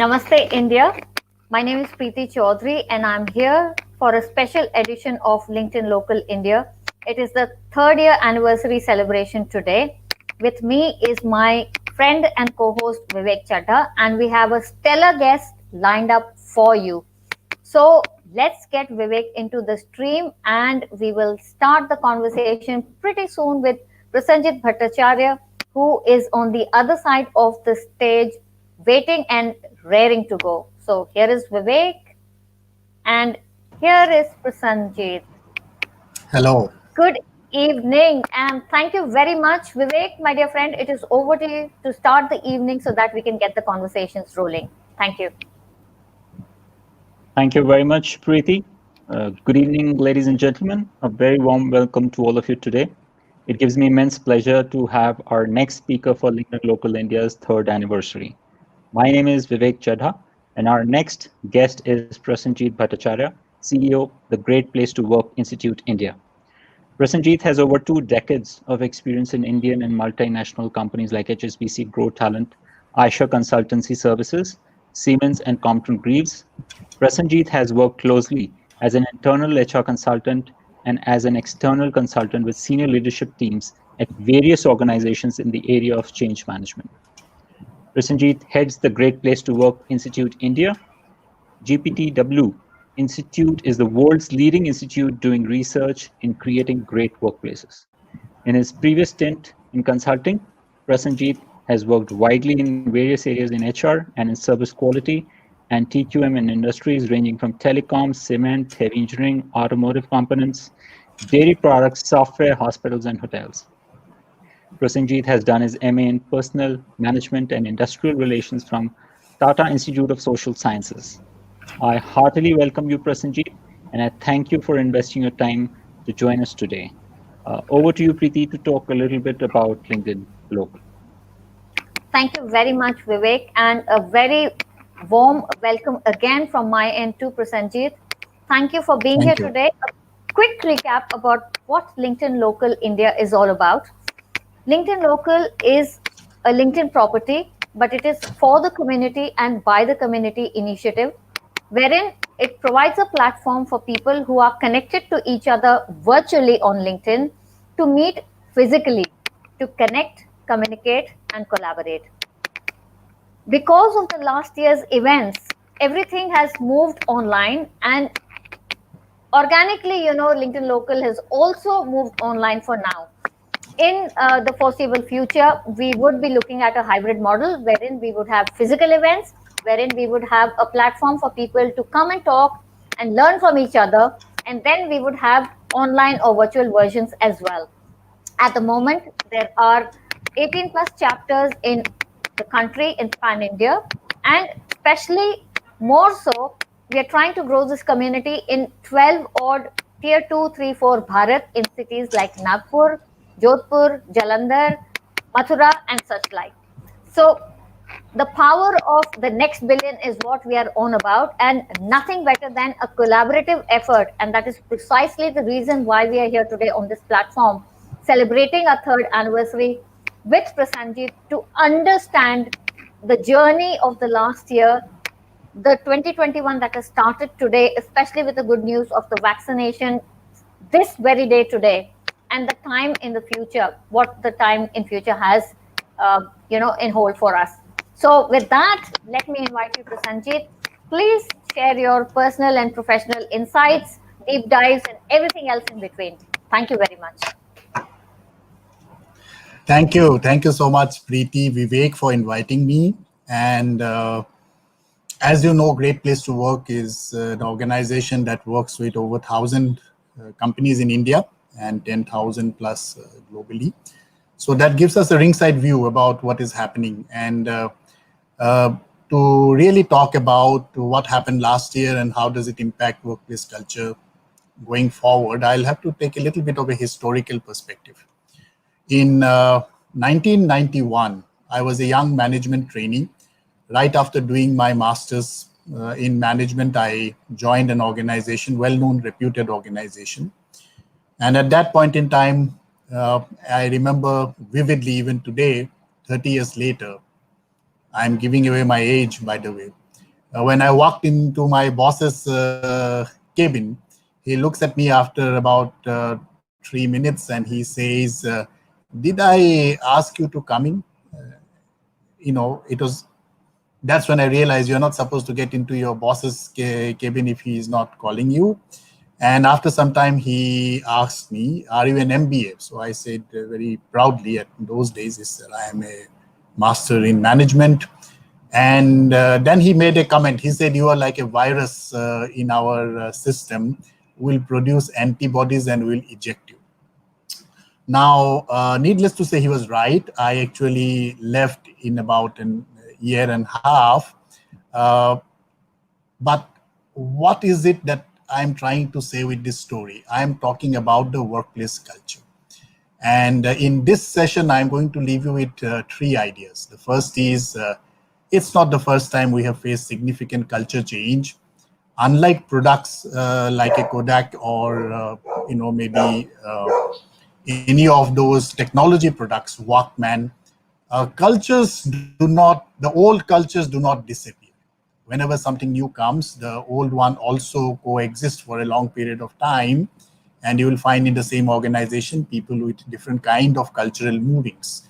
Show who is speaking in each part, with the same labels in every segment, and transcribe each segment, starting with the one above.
Speaker 1: Namaste, India. My name is Preeti Chaudhary, and I'm here for a special edition of LinkedIn Local India. It is the third year anniversary celebration today. With me is my friend and co-host Vivek Chadha, and we have a stellar guest lined up for you. So let's get Vivek into the stream, and we will start the conversation pretty soon with Prasenjit Bhattacharya, who is on the other side of the stage, waiting and raring to go. So here is Vivek, and here is Prasenjit.
Speaker 2: Hello.
Speaker 1: Good evening, and thank you very much, Vivek, my dear friend. It is over to you to start the evening so that we can get the conversations rolling. Thank you.
Speaker 3: Thank you very much, Preeti. Good evening, ladies and gentlemen. A very warm welcome to all of you today. It gives me immense pleasure to have our next speaker for LinkedIn Local India's third anniversary. My name is Vivek Chadha, and our next guest is Prasenjit Bhattacharya, CEO, the Great Place to Work Institute, India. Prasenjit has over 2 decades of experience in Indian and multinational companies like HSBC, Grow Talent, Eicher Consultancy Services, Siemens, and Crompton Greaves. Prasenjit has worked closely as an internal HR consultant and as an external consultant with senior leadership teams at various organizations in the area of change management. Prasenjit heads the Great Place to Work Institute India. GPTW Institute is the world's leading institute doing research in creating great workplaces. In his previous stint in consulting, Prasenjit has worked widely in various areas in HR and in service quality and TQM in industries ranging from telecom, cement, heavy engineering, automotive components, dairy products, software, hospitals, and hotels. Prasenjit has done his MA in Personal Management and Industrial Relations from Tata Institute of Social Sciences. I heartily welcome you, Prasenjit, and I thank you for investing your time to join us today. Over to you, Preeti, to talk a little bit about LinkedIn Local.
Speaker 1: Thank you very much, Vivek, and a very warm welcome again from my end to Prasenjit. Thank you for being here today. A quick recap about what LinkedIn Local India is all about. LinkedIn Local is a LinkedIn property, but it is for the community and by the community initiative, wherein it provides a platform for people who are connected to each other virtually on LinkedIn to meet physically, to connect, communicate, and collaborate. Because of the last year's events, everything has moved online, and organically, LinkedIn Local has also moved online for now. In the foreseeable future, we would be looking at a hybrid model wherein we would have physical events, wherein we would have a platform for people to come and talk and learn from each other, and then we would have online or virtual versions as well. At the moment, there are 18 plus chapters in the country in Pan India, and especially more so, we are trying to grow this community in 12 odd tier 2, 3, 4 Bharat in cities like Nagpur, Jodhpur, Jalandhar, Mathura, and such like. So the power of the next billion is what we are on about, and nothing better than a collaborative effort. And that is precisely the reason why we are here today on this platform, celebrating our third anniversary with Prasenjit to understand the journey of the last year, the 2021 that has started today, especially with the good news of the vaccination this very day today, and the time in the future, what the time in future has, in hold for us. So with that, let me invite you, Prasenjit. Please share your personal and professional insights, deep dives, and everything else in between. Thank you very much.
Speaker 2: Thank you. Thank you so much, Preeti, Vivek, for inviting me. And as you know, Great Place to Work is an organization that works with over 1,000 companies in India and 10,000 plus globally. So that gives us a ringside view about what is happening. And to really talk about what happened last year and how does it impact workplace culture going forward, I'll have to take a little bit of a historical perspective. In 1991, I was a young management trainee. Right after doing my master's in management, I joined an organization, well-known, reputed organization. And at that point in time, I remember vividly, even today, 30 years later, I'm giving away my age, by the way. When I walked into my boss's cabin, he looks at me after about 3 minutes and he says, did I ask you to come in? It was That's when I realized you're not supposed to get into your boss's cabin if he is not calling you. And after some time, he asked me, "Are you an MBA?" So I said very proudly at those days, "Yes, I am a master in management." And then he made a comment. He said, "You are like a virus in our system. Will produce antibodies and will eject you." Now, needless to say, he was right. I actually left in about a year and a half. Uh, but what is it that I'm trying to say with this story? I'm talking about the workplace culture. And in this session, I'm going to leave you with 3 ideas. The first is, it's not the first time we have faced significant culture change. Unlike products like a Kodak or, maybe any of those technology products, Walkman, the old cultures do not disappear. Whenever something new comes, the old one also coexists for a long period of time. And you will find in the same organization people with different kind of cultural movings.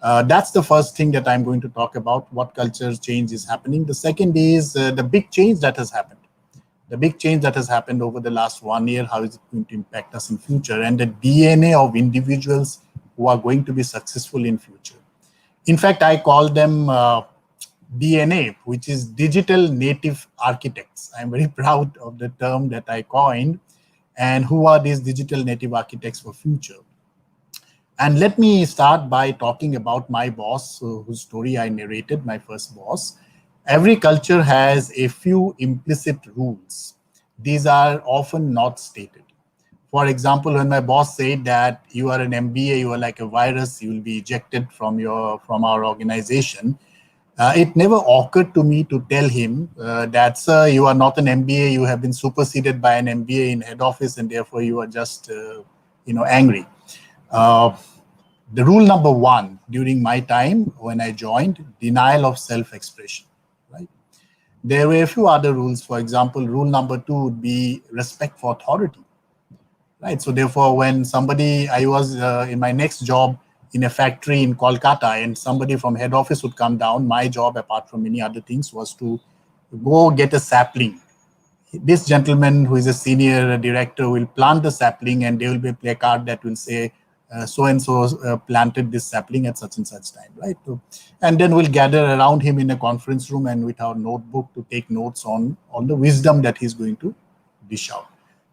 Speaker 2: That's the first thing that I'm going to talk about, what culture change is happening. The second is the big change that has happened. The big change that has happened over the last 1 year, how is it going to impact us in future, and the DNA of individuals who are going to be successful in future. In fact, I call them DNA, which is digital native architects. I'm very proud of the term that I coined. And who are these digital native architects for future? And let me start by talking about my boss, whose story I narrated, my first boss. Every culture has a few implicit rules. These are often not stated. For example, when my boss said that you are an MBA, you are like a virus, you will be ejected from our organization, it never occurred to me to tell him that, sir, you are not an MBA, you have been superseded by an MBA in head office, and therefore you are just angry. The rule number 1 during my time when I joined, denial of self-expression, right? There were a few other rules. For example, rule number 2 would be respect for authority, right? So therefore, when I was in my next job in a factory in Kolkata, and somebody from head office would come down, my job, apart from many other things, was to go get a sapling. This gentleman, who is a senior director, will plant the sapling, and there will be a placard that will say, so-and-so planted this sapling at such and such time, right? So, and then we'll gather around him in a conference room and with our notebook to take notes on the wisdom that he's going to dish out.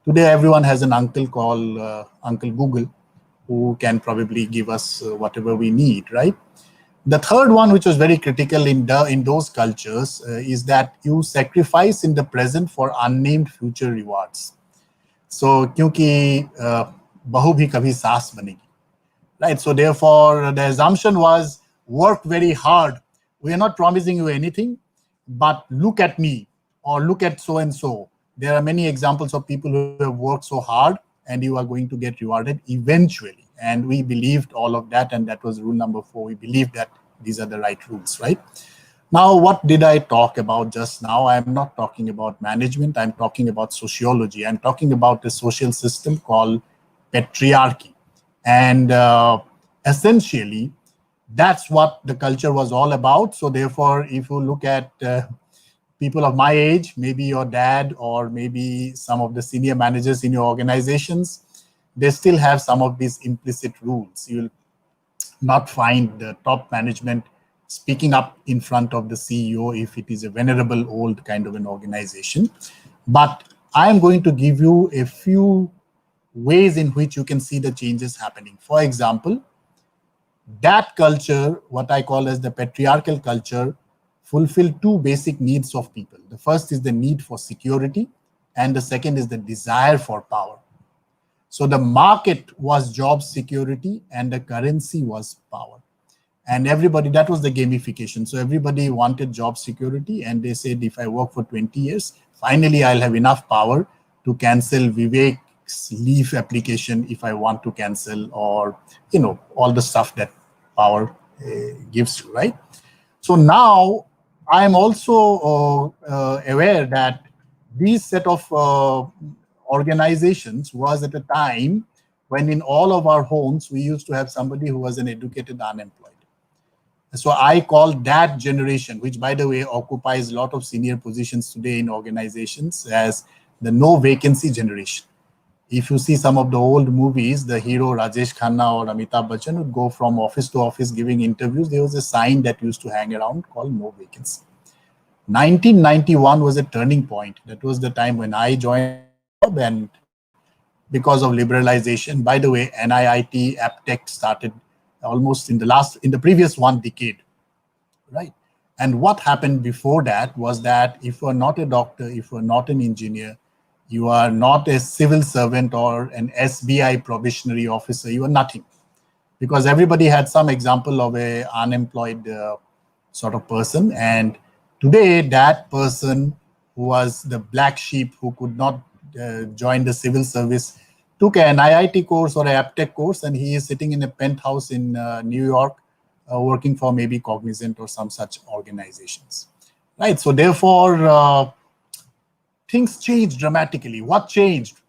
Speaker 2: Today, everyone has an uncle called Uncle Google, who can probably give us whatever we need, right? The third one, which was very critical in those cultures, is that you sacrifice in the present for unnamed future rewards. So, क्योंकि बहू भी कभी सास बनेगी, right? So therefore, the assumption was work very hard. We are not promising you anything, but look at me or look at so-and-so. There are many examples of people who have worked so hard, and you are going to get rewarded eventually. And we believed all of that, and that was rule number 4. We believed that these are the right rules, right? Now, what did I talk about just now? I'm not talking about management. I'm talking about sociology. I'm talking about a social system called patriarchy. And essentially, that's what the culture was all about. So therefore, if you look at people of my age, maybe your dad or maybe some of the senior managers in your organizations, they still have some of these implicit rules. You'll not find the top management speaking up in front of the CEO if it is a venerable old kind of an organization. But I am going to give you a few ways in which you can see the changes happening. For example, that culture, what I call as the patriarchal culture, fulfill 2 basic needs of people. The first is the need for security, and the second is the desire for power. So the market was job security and the currency was power. And that was the gamification. So everybody wanted job security, and they said, if I work for 20 years, finally I'll have enough power to cancel Vivek's leave application if I want to cancel, or, all the stuff that power gives you, right? So now I am also aware that these set of organizations was at a time when in all of our homes, we used to have somebody who was an educated unemployed. So I call that generation, which by the way occupies a lot of senior positions today in organizations, as the no vacancy generation. If you see some of the old movies, the hero Rajesh Khanna or Amitabh Bachchan would go from office to office giving interviews. There was a sign that used to hang around called no vacancy. 1991 was a turning point. That was the time when I joined the job, and because of liberalization, by the way, NIIT AppTech started almost in the previous one decade, right? And what happened before that was that if you're not a doctor, if you're not an engineer, you are not a civil servant or an SBI probationary officer, you are nothing. Because everybody had some example of a unemployed sort of person. And today that person who was the black sheep who could not join the civil service took an IIT course or a AppTech course, and he is sitting in a penthouse in New York working for maybe Cognizant or some such organizations, right? So therefore, things changed dramatically. What changed?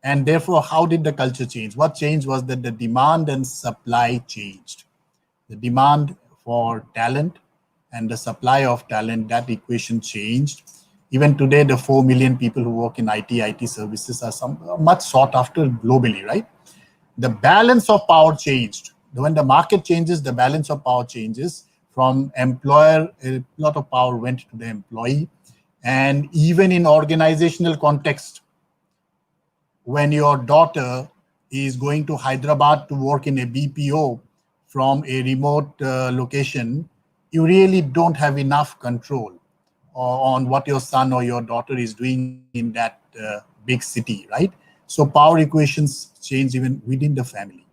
Speaker 2: And therefore, how did the culture change? What changed was that the demand and supply changed. The demand for talent and the supply of talent, that equation changed. Even today, the 4 million people who work in IT services are much sought after globally, right? The balance of power changed. When the market changes, the balance of power changes. From employer, a lot of power went to the employee. And even in organizational context, when your daughter is going to Hyderabad to work in a BPO from a remote location, you really don't have enough control on what your son or your daughter is doing in that big city, right? So power equations change even within the family.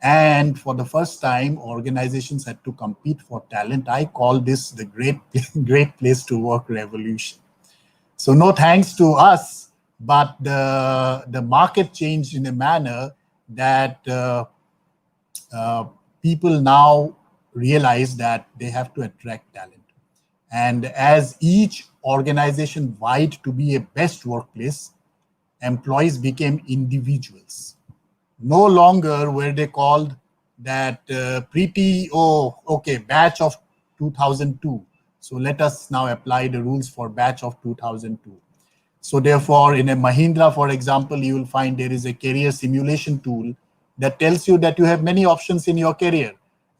Speaker 2: And for the first time, organizations had to compete for talent. I call this the great place to work revolution. So no thanks to us, but the market changed in a manner that people now realize that they have to attract talent. And as each organization vied to be a best workplace, employees became individuals. No longer were they called that batch of 2002. So let us now apply the rules for batch of 2002. So therefore, in a Mahindra, for example, you will find there is a career simulation tool that tells you that you have many options in your career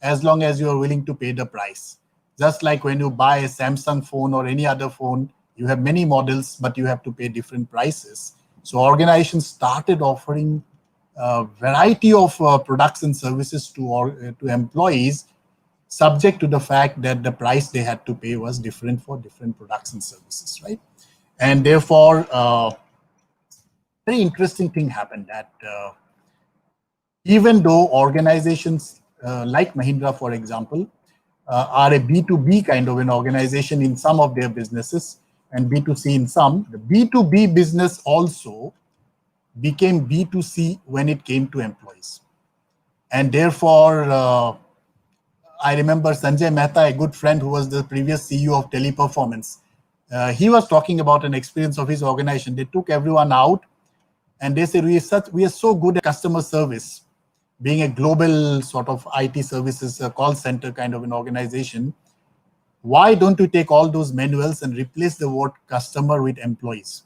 Speaker 2: as long as you are willing to pay the price. Just like when you buy a Samsung phone or any other phone, you have many models, but you have to pay different prices. So organizations started offering a variety of products and services to employees, subject to the fact that the price they had to pay was different for different products and services, right? And therefore, very interesting thing happened that even though organizations like Mahindra, for example, are a B2B kind of an organization in some of their businesses and B2C in some, the B2B business also became B2C when it came to employees. And therefore, I remember Sanjay Mehta, a good friend who was the previous CEO of Teleperformance. He was talking about an experience of his organization. They took everyone out and they said, we are so good at customer service, being a global sort of IT services call center kind of an organization. Why don't you take all those manuals and replace the word customer with employees?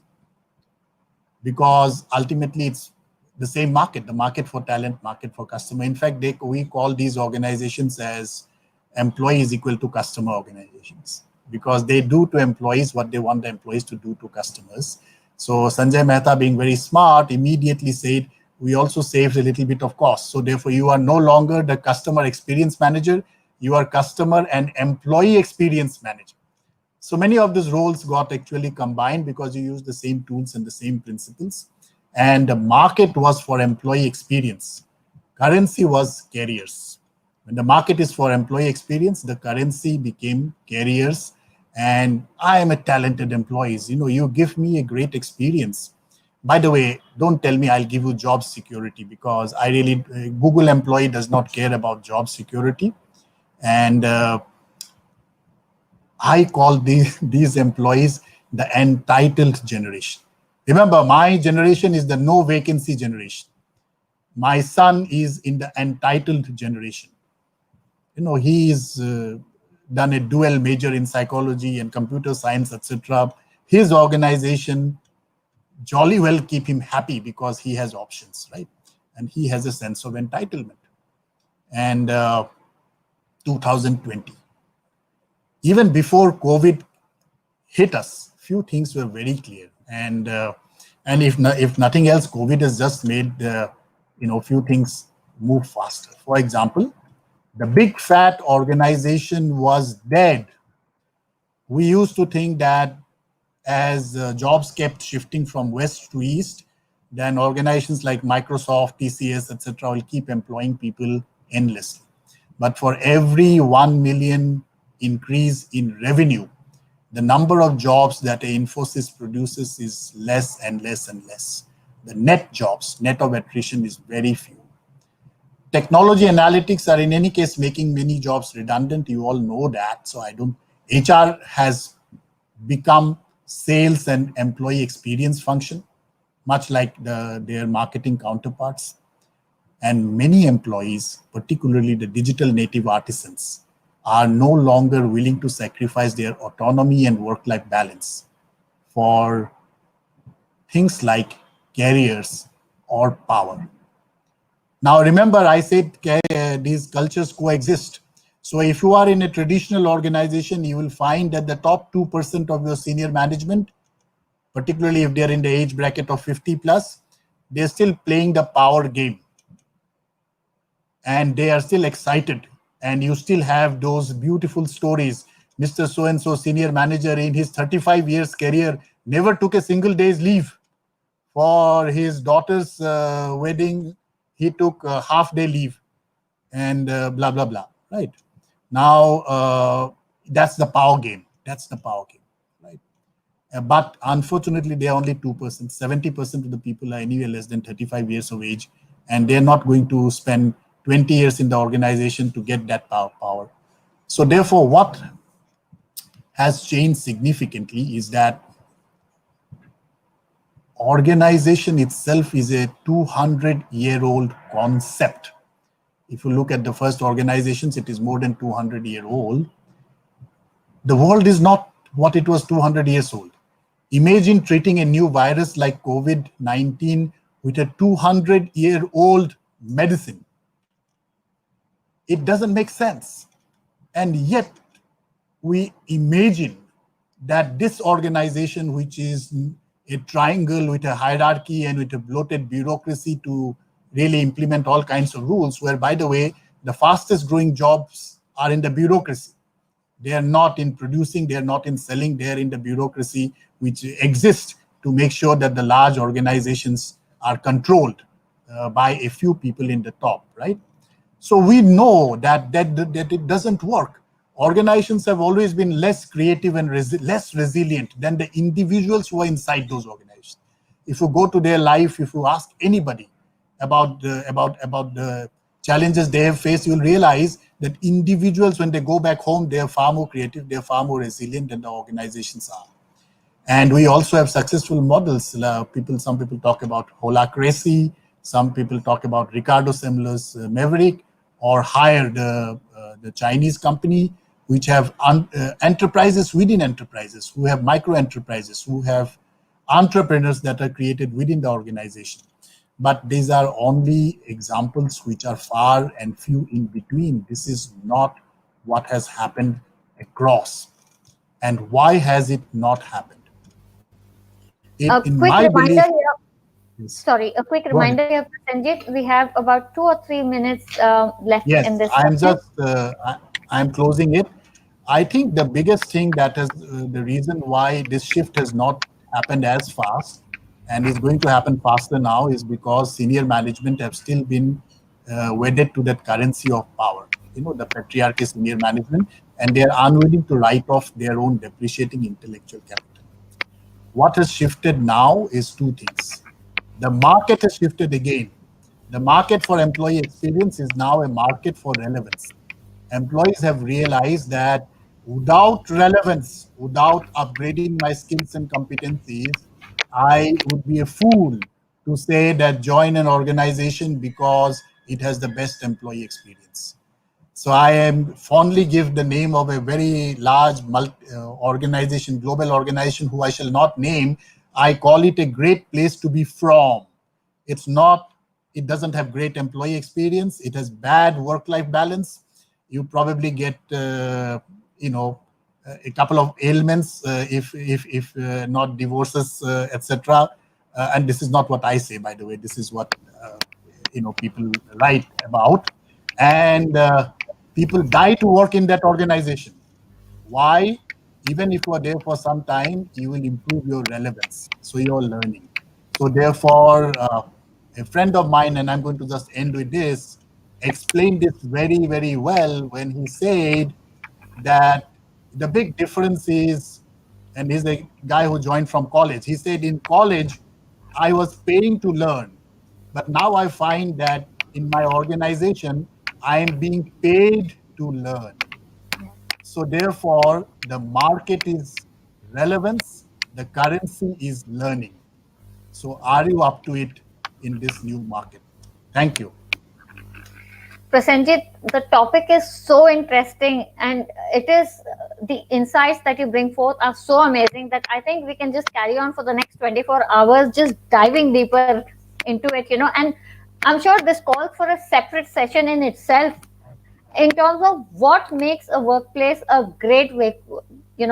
Speaker 2: Because ultimately it's the same market, the market for talent, market for customer. In fact, we call these organizations as employees equal to customer organizations, because they do to employees what they want the employees to do to customers. So Sanjay Mehta, being very smart, immediately said, we also saved a little bit of cost. So therefore, you are no longer the customer experience manager, you are customer and employee experience manager. So many of these roles got actually combined because you use the same tools and the same principles. And the market was for employee experience. Currency was carriers. When the market is for employee experience, the currency became carriers. And I am a talented employee. You give me a great experience. By the way, don't tell me I'll give you job security, because Google employee does not care about job security. And I call these employees the entitled generation. Remember, my generation is the no vacancy generation. My son is in the entitled generation. He's done a dual major in psychology and computer science, etc. His organization jolly well keep him happy because he has options, right? And he has a sense of entitlement. And 2020, even before COVID hit us, few things were very clear. And if nothing else, COVID has just made few things move faster. For example, the big fat organization was dead. We used to think that as jobs kept shifting from west to east, then organizations like Microsoft, TCS, etc., will keep employing people endlessly. But for every 1 million increase in revenue, the number of jobs that Infosys produces is less and less and less. The net jobs, net of attrition, is very few. Technology analytics are in any case making many jobs redundant. You all know that. So HR has become sales and employee experience function, much like their marketing counterparts. And many employees, particularly the digital native artisans, are no longer willing to sacrifice their autonomy and work-life balance for things like careers or power. Now, remember, I said these cultures coexist. So if you are in a traditional organization, you will find that the top 2% of your senior management, particularly if they're in the age bracket of 50 plus, they're still playing the power game. And they are still excited. And you still have those beautiful stories. Mr. So-and-so senior manager in his 35 years career never took a single day's leave. For his daughter's wedding, he took a half-day leave and blah, blah, blah, right? Now, that's the power game. That's the power game, right? But unfortunately, they are only 2%. 70% of the people are anyway less than 35 years of age, and they're not going to spend 20 years in the organization to get that power. So therefore, what has changed significantly is that organization itself is a 200-year-old concept. If you look at the first organizations, it is more than 200-year-old. The world is not what it was 200 years old. Imagine treating a new virus like COVID-19 with a 200-year-old medicine. It doesn't make sense. And yet, we imagine that this organization, which is a triangle with a hierarchy and with a bloated bureaucracy to really implement all kinds of rules, where, by the way, the fastest growing jobs are in the bureaucracy. They are not in producing, they are not in selling, they are in the bureaucracy, which exists to make sure that the large organizations are controlled by a few people in the top, right? So we know that it doesn't work. Organizations have always been less creative and less resilient than the individuals who are inside those organizations. If you go to their life, if you ask anybody about the challenges they have faced, you'll realize that individuals, when they go back home, they are far more creative, they are far more resilient than the organizations are. And we also have successful models. Some people talk about holacracy, some people talk about Ricardo Semler's Maverick, or Hire, the Chinese company, which have enterprises within enterprises, who have micro enterprises, who have entrepreneurs that are created within the organization. But these are only examples which are far and few in between. This is not what has happened across. And why has it not happened?
Speaker 1: A quick reminder here, Prasenjit. We have about 2 or 3 minutes left in this.
Speaker 2: I'm closing it. I think the biggest thing that has the reason why this shift has not happened as fast and is going to happen faster now is because senior management have still been wedded to that currency of power, the patriarchy senior management, and they are unwilling to write off their own depreciating intellectual capital. What has shifted now is two things. The market has shifted again. The market for employee experience is now a market for relevance. Employees have realized that Without relevance, without upgrading my skills and competencies, I would be a fool to say that join an organization because it has the best employee experience. So I am fondly give the name of a very large organization, global organization, who I shall not name. I call it a great place to be from. It's not, it doesn't have great employee experience. It has bad work-life balance. You probably get, a couple of ailments, if not divorces, etc. And this is not what I say, by the way. This is what people write about, and people die to work in that organization. Why? Even if you are there for some time, you will improve your relevance. So you're learning. So therefore, a friend of mine, and I'm going to just end with this, explained this very, very well when he said that the big difference is, and he's a guy who joined from college. He said, in college, I was paying to learn, but now I find that in my organization, I am being paid to learn. So therefore, the market is relevance, the currency is learning. So are you up to it in this new market? Thank you.
Speaker 1: Prasenjit, the topic is so interesting, and it is the insights that you bring forth are so amazing that I think we can just carry on for the next 24 hours, just diving deeper into it, and I'm sure this calls for a separate session in itself in terms of what makes a workplace a great way,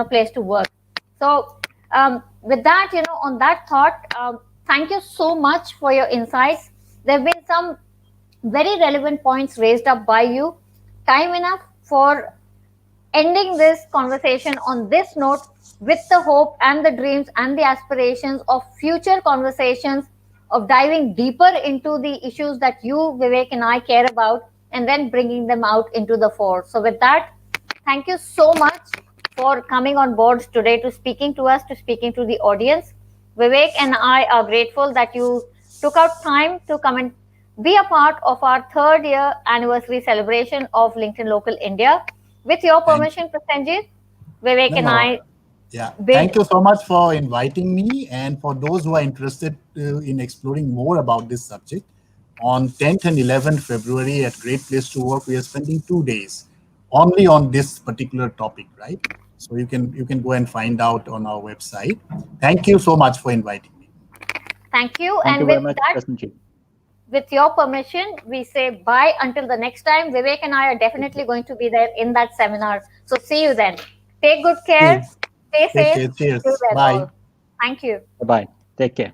Speaker 1: place to work. So, with that, on that thought, thank you so much for your insights. There have been some very relevant points raised up by you. Time enough for ending this conversation on this note with the hope and the dreams and the aspirations of future conversations, of diving deeper into the issues that you, Vivek, and I care about, and then bringing them out into the fore. So, with that, thank you so much for coming on board today to speaking to us, to speaking to the audience. Vivek and I are grateful that you took out time to come and be a part of our third year anniversary celebration of LinkedIn Local India. With your permission, Prasenjit, Vivek and I.
Speaker 2: Yeah, thank you so much for inviting me. And for those who are interested in exploring more about this subject, on 10th and 11th February at Great Place to Work, we are spending 2 days only on this particular topic, right? So you can go and find out on our website. Thank you so much for inviting me.
Speaker 1: Thank you.
Speaker 3: Thank you very much, Prasenjit.
Speaker 1: With your permission, we say bye until the next time. Vivek and I are definitely going to be there in that seminar. So see you then. Take good care. Stay safe.
Speaker 2: Cheers.
Speaker 1: Stay well.
Speaker 2: Bye.
Speaker 1: Thank you.
Speaker 3: Bye-bye. Take care.